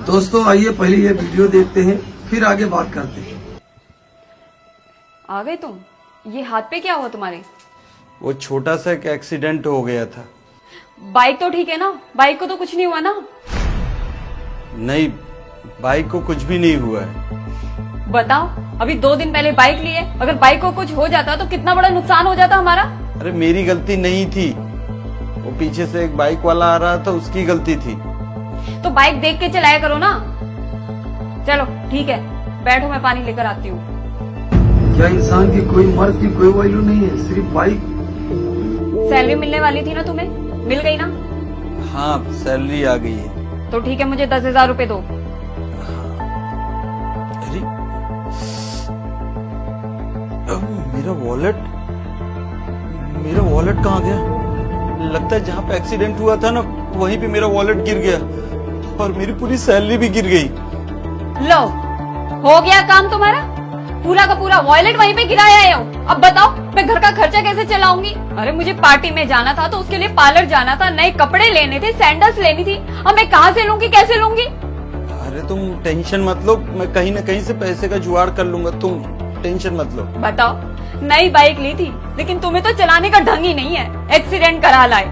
दोस्तों आइए पहले ये वीडियो देखते हैं, फिर आगे बात करते हैं। आ गए तुम? ये हाथ पे क्या हुआ तुम्हारे? वो छोटा सा एक एक्सीडेंट हो गया था। बाइक तो ठीक है ना? बाइक को तो कुछ नहीं हुआ ना? नहीं, बाइक को कुछ भी नहीं हुआ है। बताओ, अभी 2 दिन पहले बाइक ली है, अगर बाइक को कुछ हो जाता तो कितना बड़ा नुकसान हो जाता हमारा। अरे मेरी गलती नहीं थी, वो पीछे से एक बाइक वाला आ रहा था, उसकी गलती थी। तो बाइक देख के चलाया करो ना। चलो ठीक है, बैठो, मैं पानी लेकर आती हूँ। क्या इंसान की कोई मर्द की कोई वैल्यू नहीं है, सिर्फ बाइक? सैलरी मिलने वाली थी ना तुम्हें, मिल गई ना? हाँ, सैलरी आ गई है। तो ठीक है, मुझे 10,000 रुपए दो। अरे मेरा वॉलेट कहाँ गया? लगता है जहाँ पे एक्सीडेंट हुआ था ना, वहीं पे मेरा वॉलेट गिर गया और मेरी पूरी सैलरी भी गिर गई। लो, हो गया काम तुम्हारा। पूरा का पूरा वॉलेट वहीं पे गिराया हो। अब बताओ मैं घर का खर्चा कैसे चलाऊंगी? अरे मुझे पार्टी में जाना था तो उसके लिए पार्लर जाना था, नए कपड़े लेने थे, सैंडल्स लेनी थी। अब मैं कहाँ से लूंगी, कैसे लूंगी? अरे तुम टेंशन मत लो, मैं कहीं न कहीं से पैसे का जुगाड़ कर लूंगा, तुम टेंशन मत लो। बताओ, नई बाइक ली थी लेकिन तुम्हें तो चलाने का ढंग ही नहीं है, एक्सीडेंट करा लाए।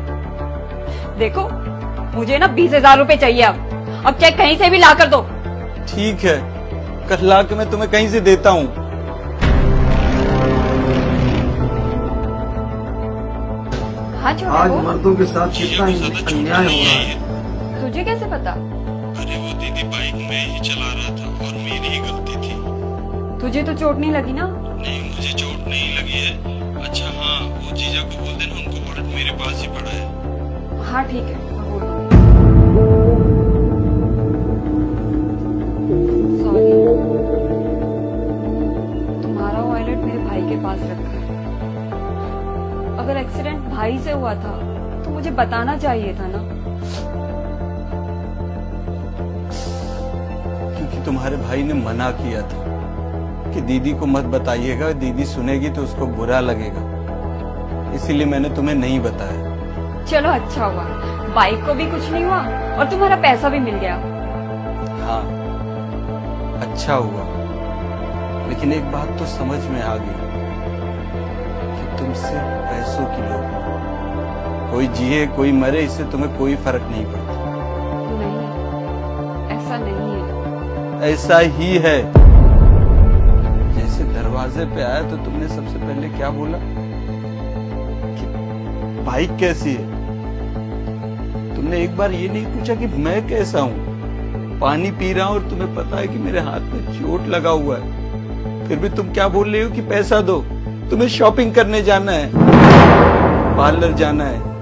देखो मुझे ना 20,000 रुपए चाहिए। अब चेक कहीं से भी ला कर दो। ठीक है, कल ला के मैं तुम्हें कहीं से देता हूँ। हाँ छोटे आज को, मर्दों के साथ कितना अन्याय हो रहा है। तुझे कैसे पता? अरे वो दीदी बाइक मैं ही चला रहा था और मेरी ही गलती थी। तुझे तो चोट नहीं लगी ना? नहीं, मुझे चोट नहीं लगी है। अच्छा हाँ, वो जीजा को बोल देना, उनको वॉलेट मेरे पास ही पड़ा है। हाँ ठीक है, मैं बोल दूंगी। सॉरी, तुम्हारा वॉलेट मेरे भाई के पास रखा है। अगर एक्सीडेंट भाई से हुआ था तो मुझे बताना चाहिए था ना। क्योंकि तुम्हारे भाई ने मना किया था कि दीदी को मत बताइएगा, दीदी सुनेगी तो उसको बुरा लगेगा, इसीलिए मैंने तुम्हें नहीं बताया। चलो अच्छा हुआ, बाइक को भी कुछ नहीं हुआ और तुम्हारा पैसा भी मिल गया। हाँ, अच्छा हुआ, लेकिन एक बात तो समझ में आ गई कि तुम सिर्फ पैसों की लोग हो। कोई जिए कोई मरे, इससे तुम्हें कोई फर्क नहीं पड़ता। नहीं, ऐसा नहीं है। ऐसा ही है। जैसे दरवाजे पे आया तो तुमने सबसे पहले क्या बोला कि बाइक कैसी है? तुमने एक बार ये नहीं पूछा कि मैं कैसा हूं? पानी पी रहा हूं और तुम्हें पता है कि मेरे हाथ में चोट लगा हुआ है, फिर भी तुम क्या बोल रहे हो कि पैसा दो, तुम्हें शॉपिंग करने जाना है, पार्लर जाना है।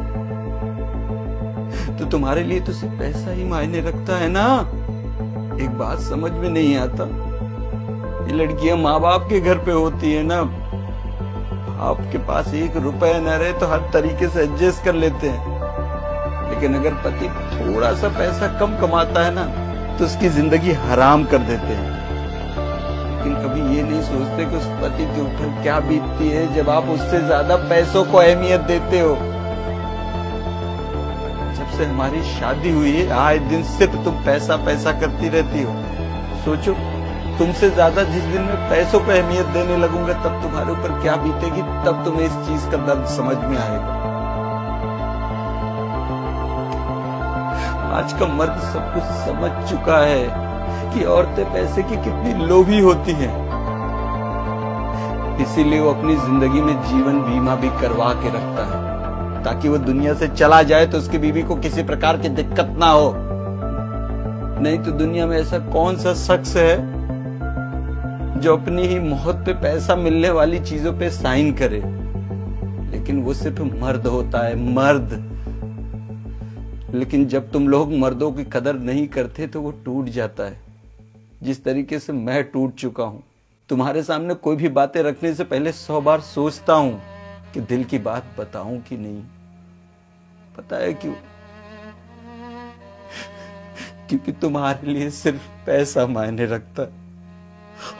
तो तुम्हारे लिए तो सिर्फ पैसा ही मायने रखता है ना। एक बात समझ में नहीं आता, ये लड़कियां माँ बाप के घर पे होती है ना, आपके पास 1 रुपया न रहे तो हर तरीके से एडजस्ट कर लेते हैं, लेकिन अगर पति थोड़ा सा पैसा कम कमाता है ना तो उसकी जिंदगी हराम कर देते हैं। लेकिन कभी ये नहीं सोचते कि उस पति के ऊपर क्या बीतती है जब आप उससे ज्यादा पैसों को अहमियत देते हो। जब से हमारी शादी हुई है, आए दिन सिर्फ तुम पैसा पैसा करती रहती हो। सोचो, तुमसे ज्यादा जिस दिन मैं पैसों को अहमियत देने लगूंगा तब तुम्हारे ऊपर क्या बीतेगी, तब तुम्हें इस चीज का दर्द समझ में आएगा। आज का मर्द सब कुछ समझ चुका है कि औरतें पैसे की कितनी लोभी होती हैं, इसीलिए वो अपनी जिंदगी में जीवन बीमा भी करवा के रखता है ताकि वो दुनिया से चला जाए तो उसकी बीवी को किसी प्रकार की दिक्कत ना हो। नहीं तो दुनिया में ऐसा कौन सा शख्स है जो अपनी ही मौत पे पैसा मिलने वाली चीजों पे साइन करे? लेकिन वो सिर्फ मर्द होता है, मर्द। लेकिन जब तुम लोग मर्दों की कदर नहीं करते तो वो टूट जाता है, जिस तरीके से मैं टूट चुका हूं। तुम्हारे सामने कोई भी बातें रखने से पहले 100 बार सोचता हूं कि दिल की बात बताऊं कि नहीं। पता है क्यों? क्योंकि तुम्हारे लिए सिर्फ पैसा मायने रखता है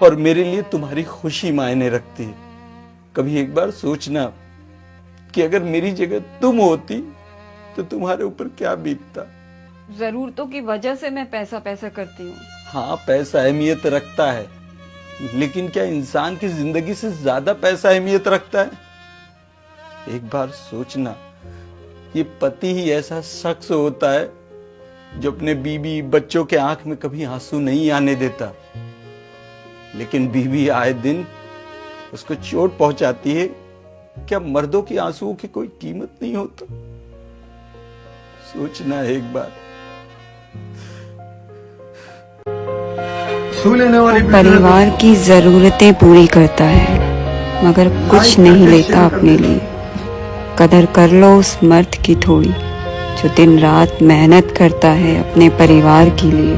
और मेरे लिए तुम्हारी खुशी मायने रखती है। कभी एक बार सोचना कि अगर मेरी जगह तुम होती तो तुम्हारे ऊपर क्या बीतता। जरूरतों की वजह से मैं पैसा पैसा करती हूँ। हाँ, पैसा अहमियत रखता है, लेकिन क्या इंसान की जिंदगी से ज्यादा पैसा अहमियत रखता है? एक बार सोचना, ये पति ही ऐसा शख्स होता है जो अपने बीवी बच्चों के आंख में कभी आंसू नहीं आने देता, लेकिन बीवी आए दिन उसको चोट पहुंचाती है। क्या मर्दों की आंसुओं की कोई कीमत नहीं होता? सोचना एक बार। छू लेने वाली परिवार की जरूरतें पूरी करता है मगर कुछ नहीं लेता अपने लिए। कदर कर लो उस मर्द की थोड़ी जो दिन रात मेहनत करता है अपने परिवार के लिए।